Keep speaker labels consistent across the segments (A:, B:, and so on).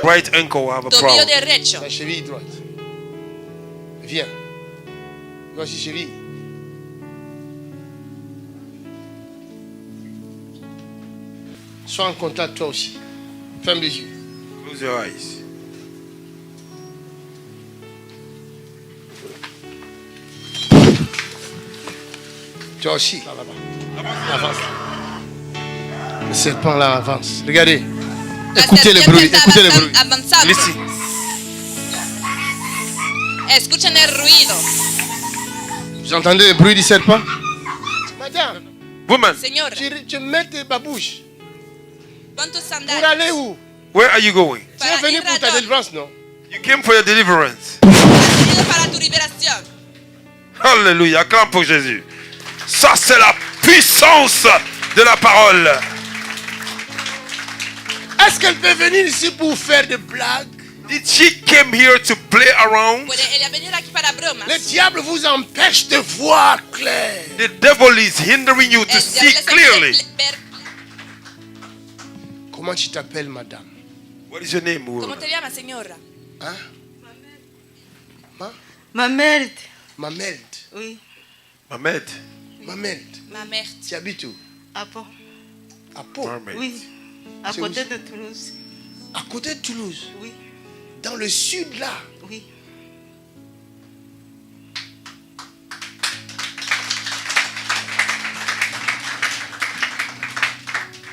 A: Right ankle have a
B: Tobillo
A: problem.
B: derecho.
C: La cheville droite. Viens. Voici cheville. Sois en contact toi aussi. Ferme les yeux.
A: Close your eyes.
C: Toi aussi. Là, là-bas. Avance. Le serpent là avance. Regardez.
B: La
C: Écoutez le
B: serpiente
C: bruit.
B: está
C: Écoutez le bruit.
B: avanzando.
A: Listen.
B: Escuchen el ruido.
C: Vous entendez le bruit du serpent? Madame,
A: Woman,
B: Señor,
C: tu mets tes babouches.
B: pon tus
C: Pour
B: sandalias.
C: aller où?
A: where are you going?
C: Tu es venu pour ta délivrance, non?
A: You came for your deliverance.
B: Venido para tu liberación.
A: Alléluia. Acclame pour Jésus. Ça, c'est la puissance de la parole.
C: Est-ce qu'elle peut venir ici pour faire des blagues?
A: Did she came here to play around?
B: Puede ella venir aquí para bromas.
C: Le diable vous empêche de voir clair.
A: The devil is hindering you to
B: El
A: see
B: diablo les
A: clearly.
B: impide ver.
C: Comment tu t'appelles, madame?
A: What is your name,
B: ¿Cómo
A: woman?
B: te llamas, señora?
C: Hein?
D: Mamelde.
C: Mamelde.
D: Oui,
A: Ahmed.
C: Mamelde.
B: Ma mère.
C: Tu habites où?
D: à Pau.
C: À Pau.
A: Ahmed.
D: Oui, à
C: C'est
D: côté
C: où?
D: de Toulouse.
C: À côté de Toulouse.
D: Oui,
C: Dans le sud là.
D: oui.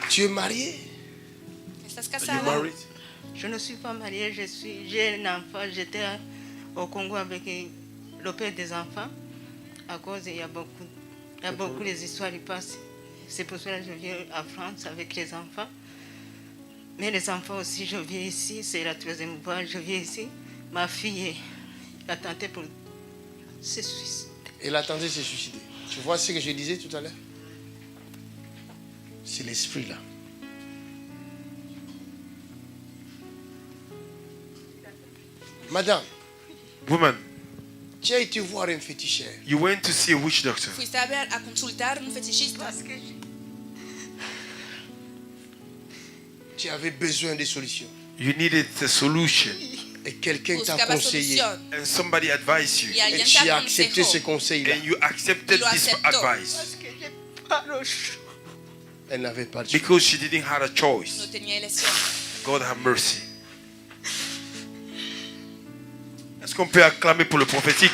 C: Tu es marié?
B: ¿Estás
A: Are you
B: casada?
A: married?
D: Je ne suis pas mariée, j'ai un enfant. J'étais au Congo avec le père des enfants. À cause, il y a beaucoup des histoires qui passent. C'est pour cela que je viens en France avec les enfants. Mais les enfants aussi, je viens ici. C'est la troisième fois que je viens ici. Ma fille a tenté pour se suicider.
C: Elle a tenté de se suicider. Tu vois ce que je disais tout à l'heure? C'est l'esprit là. Madame,
A: Woman,
C: tu as été voir un féticheur.
A: you went to see a witch doctor.
B: Fuiste a ver, a consultar un fetichista.
D: Parce que
C: Tu avais besoin de solutions.
A: You needed a solution.
C: Et quelqu'un t'a
B: Buscaba
C: conseillé.
B: solución.
A: And somebody advised you.
B: Y
C: Et
B: alguien
C: tu
B: te
C: as accepté ce
B: aconsejó.
C: conseil-là.
A: And you accepted
B: Lo
A: this
B: aceptó.
A: advice.
D: que j'ai pas le choix.
C: Elle n'avait pas de choix.
A: Because she didn't have a
B: No
A: choice.
B: tenía elección.
A: God have mercy. Est-ce qu'on peut acclamer pour le prophétique?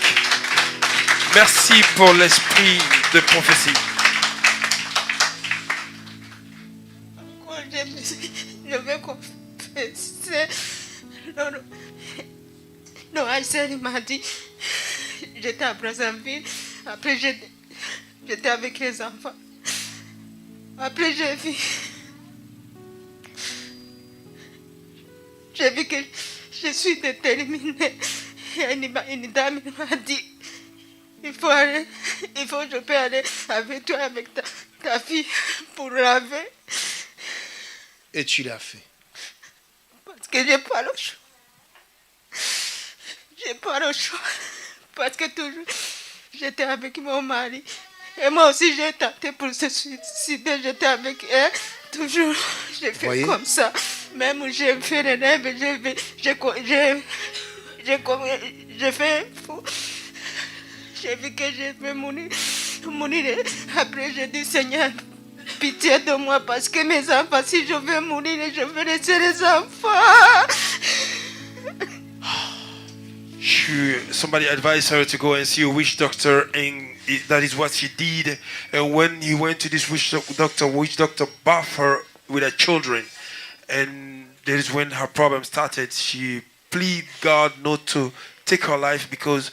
A: Merci pour l'esprit de prophétie.
D: Quand je vais confesser, non, Aïssel m'a dit, j'étais à Brazzaville, après j'étais avec les enfants. Après j'ai vu que je suis déterminée. Et une dame m'a dit, il faut que je peux aller avec toi, avec ta fille pour laver.
C: Et tu l'as fait.
D: Parce que j'ai pas le choix. J'ai pas le choix. Parce que toujours, j'étais avec mon mari. Et moi aussi, j'ai tenté pour se suicider. J'étais avec elle. Toujours, j'ai fait
C: Voyez?
D: comme ça. Même j'ai fait les rêves, j'ai fait un fou. J'ai vu que je vais mourir. Après, j'ai dit, Seigneur, pitié de moi parce que mes enfants, si je vais mourir, je vais laisser les enfants.
A: Somebody advised her to go and see a witch doctor, and that is what she did. And when he went to this witch doctor bathed her with her children, and that is when her problem started. She pleaded God not to take her life because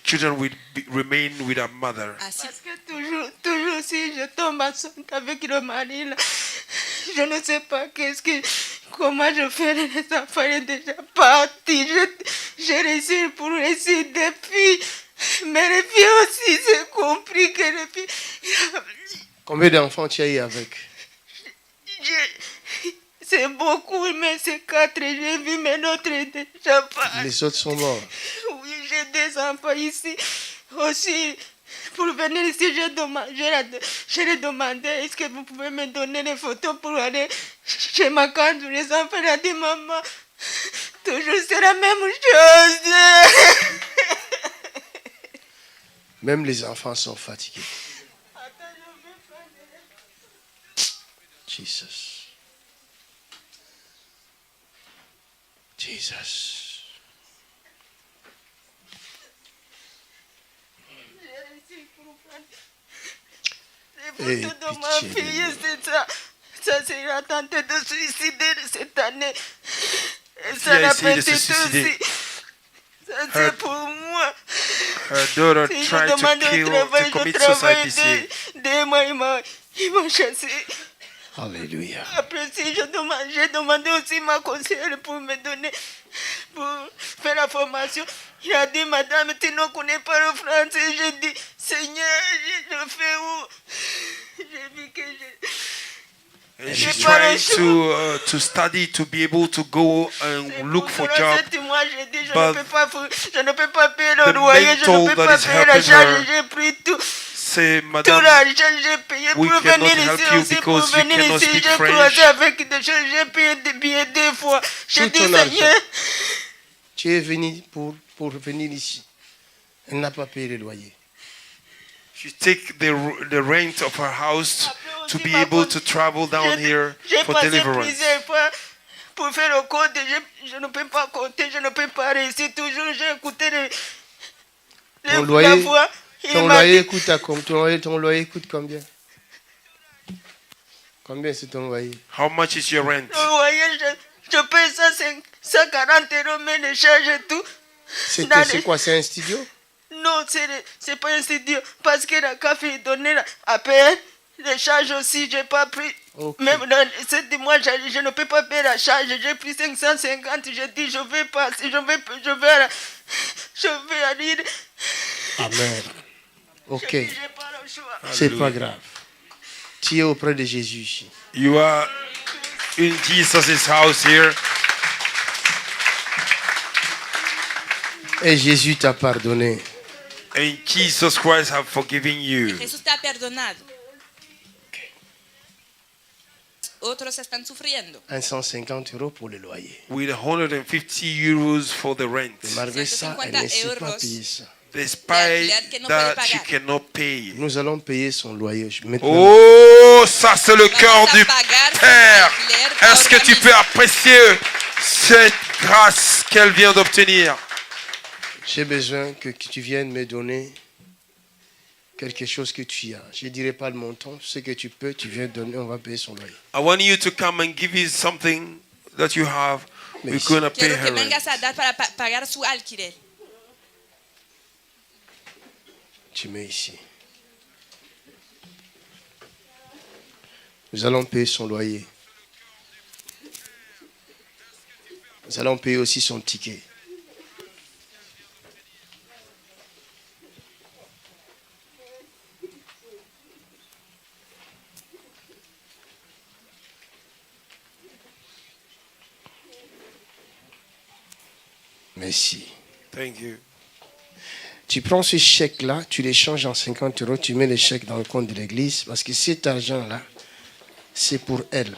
A: children would remain with her mother.
B: Así.
D: Parce que toujours, si je tombe enceinte avec le mari, là, je ne sais pas comment je ferai, les enfants sont déjà partis. J'ai réussi pour réussir des filles, mais les filles aussi, c'est compliqué. Les filles,
C: Combien d'enfants tu as eu avec?
D: c'est beaucoup, mais c'est 4. J'ai vu mes autres déjà pas.
C: Les autres sont morts.
D: Oui, j'ai des enfants ici aussi. Pour venir ici, j'ai demandé, est-ce que vous pouvez me donner les photos pour aller chez ma carte où les enfants ont dit, maman, Toujours c'est la même chose.
C: Même les enfants sont fatigués. Jesus. Jesus.
D: Et
C: Eh,
D: pour ma
C: pitié de
D: fille,
C: nous.
D: c'est ça. Ça, c'est la tente de suicider cette année. Et
A: fille
D: ça
A: a
D: l'a
A: essayé de se
D: petite
A: suicider.
D: aussi. Ça, c'est pour moi.
A: Her daughter
D: Si je
A: tried to
D: demande
A: kill,
D: au travail,
A: to
D: je
A: commit suicide
D: travaille
A: this year.
D: des mois, ils m'ont chassé.
C: Alléluia.
D: Après, si j'ai demandé aussi ma conseillère pour me donner, pour faire la formation. Il a dit, madame, tu ne connais pas le français. J'ai dit, Seigneur, je le fais où? J'ai vu que
A: And
D: J'ai
A: she's
D: pas le
A: trying to study to be able to go and look for job.
D: Moi, j'ai dit,
A: but
D: je ne peux pas payer le
A: the
D: loyer, je ne
A: mental
D: peux
A: that
D: pas
A: is
D: payer la
A: helping
D: charge.
A: her
D: J'ai pris tout.
A: Say,
D: Tout
A: Madame,
D: l'argent, j'ai payé
A: we
D: pour
A: cannot
D: venir
A: help
D: ici
A: you
D: aussi, pour
A: because you
D: venir
A: cannot
D: ici.
A: speak
D: J'ai
A: French.
D: croisé avec des choses, j'ai payé des billets 2 fois. J'ai
C: Tout
D: dit,
C: ton argent.
D: Seigneur,
C: Tu es venu pour venir ici. Elle n'a pas payé le loyer.
A: she take the rent of her house to be able to travel down here
D: j'ai
A: for
D: passé
A: deliverance.
D: plusieurs fois pour faire le code. Je ne peux pas compter, je ne peux pas réussir. Toujours, j'ai écouté
C: Ton
D: la
C: loyer,
D: voix. Il
C: ton
D: m'a
C: loyer
D: dit,
C: coûte à combien? Ton loyer coûte combien? Combien c'est ton loyer?
A: How much is your rent?
D: le loyer, je paye 140 €, mais les charges et tout.
C: C'est quoi? C'est un studio?
D: Non, c'est pas un studio. Parce que la CAF est donnée à payer les charges aussi. J'ai pas pris.
C: Ok.
D: Même dans ce mois, je ne peux pas payer la charge. J'ai pris 550. J'ai dit, je vais passer. Je vais aller.
C: Amen. Ok.
D: J'ai pas le choix.
C: C'est pas grave. Tu es auprès de Jésus ici.
A: You are in Jesus' house here,
C: Et Jésus t'a pardonné.
A: and Jesus Christ have forgiven you.
B: Jesús te ha perdonado. Otros están sufriendo.
C: 150 € pour le loyer.
A: With 150 euros for the rent,
C: Et malgré ça, elle ne sait pas payer ça.
A: despite that she cannot pay.
C: Nous allons payer son loyer maintenant.
A: Oh, ça c'est le cœur
B: Vamos a
A: du
B: pagar su
A: Père.
B: alquiler
A: Est-ce que
B: ahora
A: tu
B: mismo.
A: peux apprécier cette grâce qu'elle vient d'obtenir?
C: J'ai besoin que tu viennes me donner quelque chose que tu as. Je ne dirai pas le montant. Ce que tu peux, tu viens donner, on va payer son loyer.
A: I want you to come and give you something that you have. We're
C: Merci.
A: going to pay
B: Quiero
A: her
B: que
A: rent.
B: vengas a dar para pagar su alquiler.
C: Tu mets ici. Nous allons payer son loyer. Nous allons payer aussi son ticket. Merci.
A: Thank you.
C: Tu prends ce chèque-là, tu l'échanges en 50 €, tu mets le chèque dans le compte de l'église, parce que cet argent-là, c'est pour elle.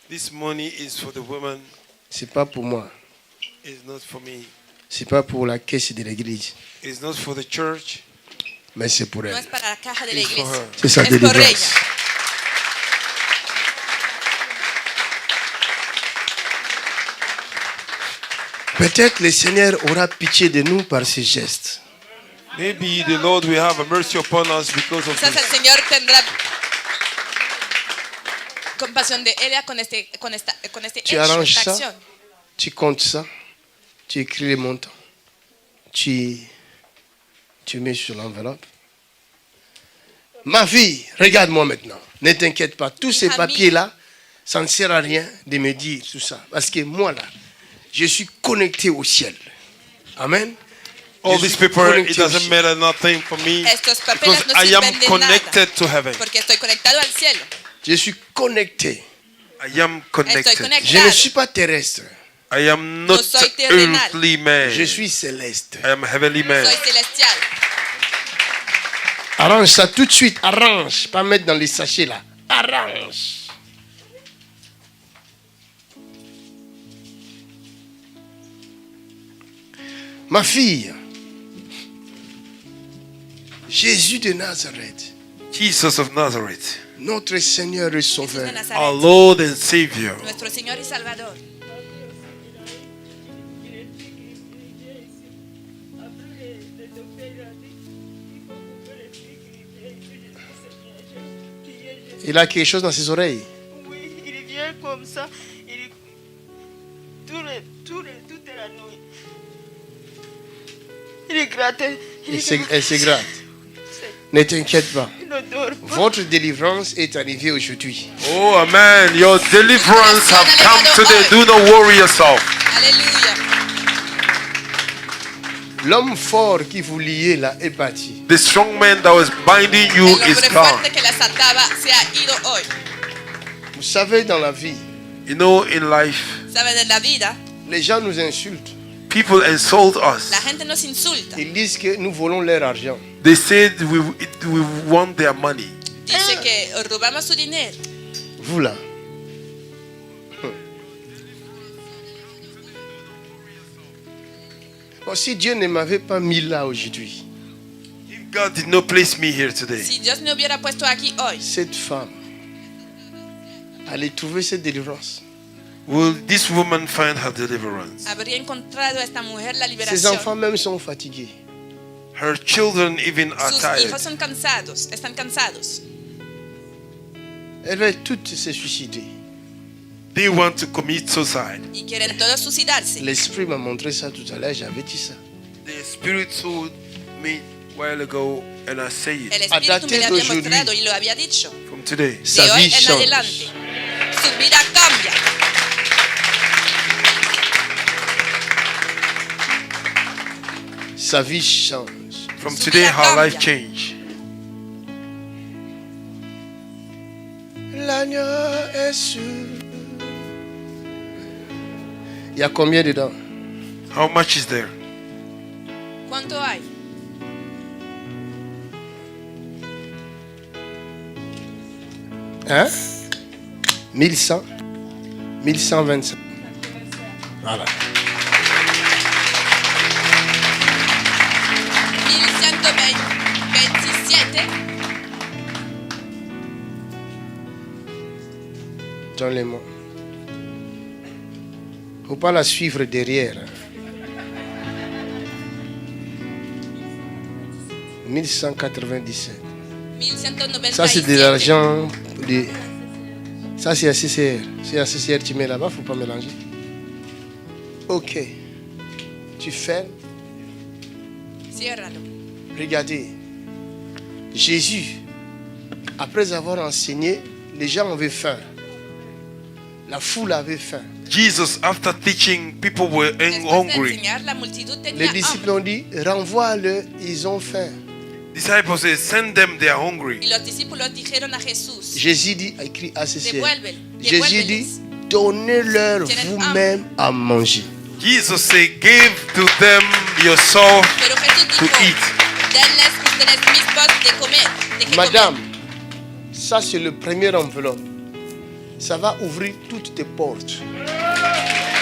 A: This money is for the woman.
C: C'est pas pour moi.
A: It's not for me.
C: C'est pas pour la caisse de l'église,
A: It's not for the church.
C: mais c'est pour
B: No
C: elle.
B: es para la caja de la
A: It's for
B: iglesia.
A: her.
C: C'est sa
B: Es por
C: délivrance.
B: ella.
C: Peut-être le Seigneur aura pitié de nous par ce geste.
A: Maybe the Lord will have a mercy upon us because of
B: Quizás el
A: this.
B: Señor tendrá compasión de ella con este
C: Tu
B: hecho,
C: arranges
B: esta
C: ça,
B: acción.
C: tu comptes ça, tu écris les montants, tu mets sur l'enveloppe. Ma fille, regarde-moi maintenant. Ne t'inquiète pas. Tous ces
B: Hija
C: papiers-là, ça ne sert à rien de me dire tout ça. Parce que moi, là, je suis connecté au ciel. Amen.
A: All
C: Je
A: this
C: suis
A: paper, it
C: connecté au
A: doesn't
C: ciel.
A: matter nothing for me
B: Estos papeles
A: because
B: no
A: I am
B: sirven de
A: connected
B: nada
A: to heaven.
B: porque estoy conectado al cielo.
C: Je suis connecté.
A: I am connected.
B: connected.
C: Je ne suis pas terrestre.
A: I am not
B: soy terrenal.
A: earthly man.
C: Je suis céleste.
A: I am a heavenly man.
B: Soy celestial.
C: Arrange ça tout de suite. Arrange. Pas mettre dans les sachets là. Arrange. Ma fille, Jésus de Nazareth,
A: Jesus of Nazareth,
C: notre Seigneur et
B: Jesús de
C: Sauveur,
A: our
B: Nazaret,
A: Lord and Savior.
B: nuestro Señor y Salvador.
C: il a quelque chose dans ses oreilles.
D: Oui, il vient comme ça. Toute la nuit. Il est gratté.
C: Elle se gratte. Ne t'inquiète pas.
D: Il ne dort pas.
C: Votre délivrance est arrivée aujourd'hui.
A: Oh, amen. Your deliverance have come today. Do not worry yourself.
B: Aleluya.
C: L'homme fort qui vous liait là est parti.
A: The strong man that was binding you
B: El
A: is
B: hombre
A: gone.
B: fuerte que las ataba se ha ido hoy.
C: Vous savez, dans la vie,
A: You know, in life,
B: ¿Saben? En la vida,
C: les gens nous insultent.
A: people insult us.
B: la gente nos insulta.
C: Ils disent que nous volons leur argent.
A: They said we want their money.
B: Dice que robamos su dinero.
C: Vous là. Bon, si Dieu ne m'avait pas mis là aujourd'hui,
A: If God did not place me here today,
B: Si Dios me hubiera puesto aquí hoy,
C: cette femme allait trouver cette délivrance.
A: will this woman find her deliverance?
B: habría encontrado a esta mujer la
C: Ses
B: liberación.
C: enfants même sont fatigués.
A: Her children even are
B: Sus
A: tired.
B: hijos son cansados, están cansados.
C: Elles veulent toutes se suicider.
A: They want to commit suicide.
B: Y quieren todos suicidarse.
C: L'esprit m'a montré ça tout à l'heure, j'avais dit ça.
A: The Spirit told me a while ago, and I say it
B: El Espíritu
C: dater
B: me lo había
C: d'aujourd'hui.
B: mostrado y lo había dicho.
A: from today.
C: Sa
B: De hoy
C: vie
B: en
C: change.
B: adelante, su vida cambia.
C: Sa vie change.
A: From
B: Su
A: today,
B: vida
A: her life
B: cambia.
A: change.
C: L'agneau est sûr. Il y a combien dedans?
A: How much is there?
B: ¿Cuánto hay?
C: Hein? 1100? 1125. Voilà.
B: 1127.
C: Donne-les-moi. Faut pas la suivre derrière. 1197.
B: 1197.
C: Ça, c'est de l'argent. Ça, c'est ACCR. C'est ACCR, tu mets là-bas, faut pas mélanger. Ok. Tu fermes.
B: Ciérralo.
C: Regardez. Jésus, après avoir enseigné, les gens avaient faim. La foule avait faim.
A: Jesus, after teaching, people were
B: Después de
A: hungry.
B: enseñar, la multitud tenía
C: Les disciples ont dit, renvoie-le, ils ont faim.
A: Disciples said, send them, they are hungry.
B: Y los discípulos dijeron a Jesús,
C: Jésus dit, écrit ACCR.
B: devuélvele,
C: Jésus dit,
B: devuélveles.
C: donnez-leur
B: Tienen
C: vous-même à manger.
A: Jesus said, give to them yourself
B: Pero Jesús
A: to
B: dijo,
A: eat.
B: denles ustedes mismos de comer, de que
C: Madame,
B: comer.
C: ça c'est le premier enveloppe. Ça va ouvrir toutes tes portes.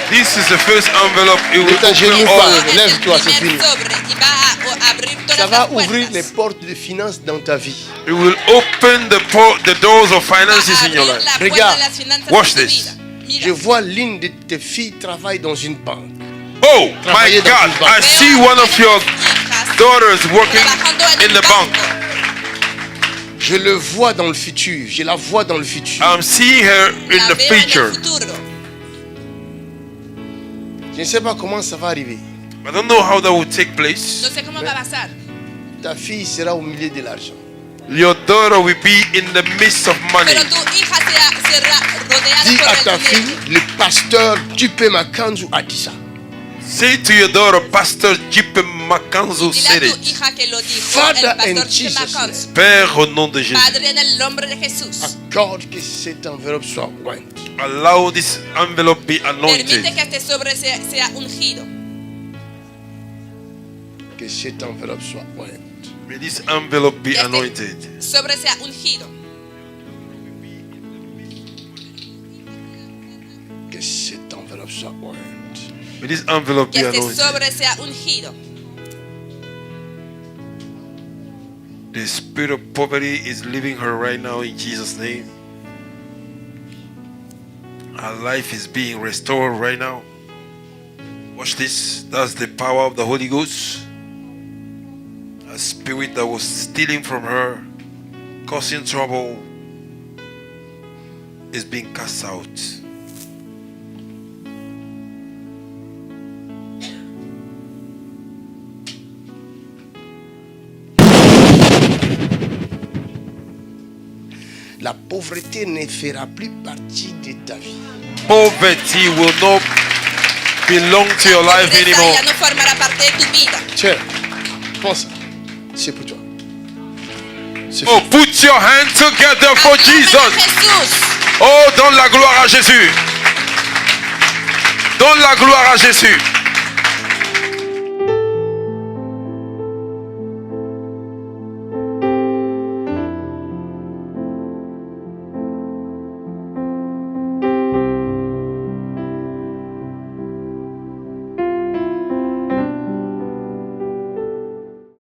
A: This is the first envelope. It will
C: Ne t'agenouille
A: open
C: pas.
A: all.
B: Coge el
C: lève-toi, c'est
B: primer
C: fini.
B: sobre y va a abrir todas
C: Ça va
B: las
C: ouvrir les
B: puertas.
C: portes de finances dans ta vie.
A: It will open the doors of
B: Va
A: finances
B: a
A: in your
B: abrir
A: life.
B: la puerta
C: Regarde.
B: de las finanzas
A: Watch
B: de tu
A: this.
B: vida.
C: Je
B: Mira,
C: vois l'une de tes filles travaille dans une banque.
A: Oh my
C: Travailler dans
A: God!
C: une banque.
A: I see one of your
B: hijas
A: daughters working
B: trabajando en
A: in
B: un
A: the bank.
B: banco.
C: Je le vois dans le futur. Je la vois dans le futur.
A: I'm seeing her in
B: La
A: the
B: veo en el
A: future.
B: futuro.
C: Je ne sais pas comment ça va arriver.
A: I don't know how that will take
B: No
A: place.
B: sé cómo va a pasar.
C: Ta fille sera au milieu de l'argent.
A: Your daughter will be in the midst of money.
B: Pero tu hija será rodeada
C: Dis à ta
B: por el
C: fille,
B: dinero.
C: le pasteur Dupe Makanzu a dit ça.
A: Say to your daughter, Pastor Jipe Makanzo
B: Dile a
A: said
B: tu
A: it.
B: hija que lo dijo
C: Father,
B: el
C: in
B: pastor
C: Jesus'
B: Chemaconz.
A: Père, au nom de Jésus,
B: Padre, en el nombre de Jesús.
C: Accorde que cette enveloppe soit ointe.
A: allow this envelope be anointed.
B: Permite que este sobre sea ungido.
C: Que cette enveloppe soit ointe.
A: May this envelope be
B: Que este
A: anointed.
B: sobre sea ungido.
C: Que cette enveloppe soit ointe.
A: May this envelope be
B: Que este
A: anointed.
B: sobre sea ungido.
A: The spirit of poverty is leaving her right now in Jesus' name. Her life is being restored right now. Watch this. That's the power of the Holy Ghost. A spirit that was stealing from her, causing trouble, is being cast out.
C: La pauvreté ne fera plus partie de ta vie.
A: Poverty will not belong to your life
B: Pobreza
A: anymore.
B: ya no formará parte de tu vida.
C: Tiens, pense. C'est pour toi. C'est
A: Oh,
C: fini.
A: put your hands together for
B: Acclamen a
A: Jesus.
B: Jesús.
A: Oh, donne la gloire à Jésus. Donne la gloire à Jésus.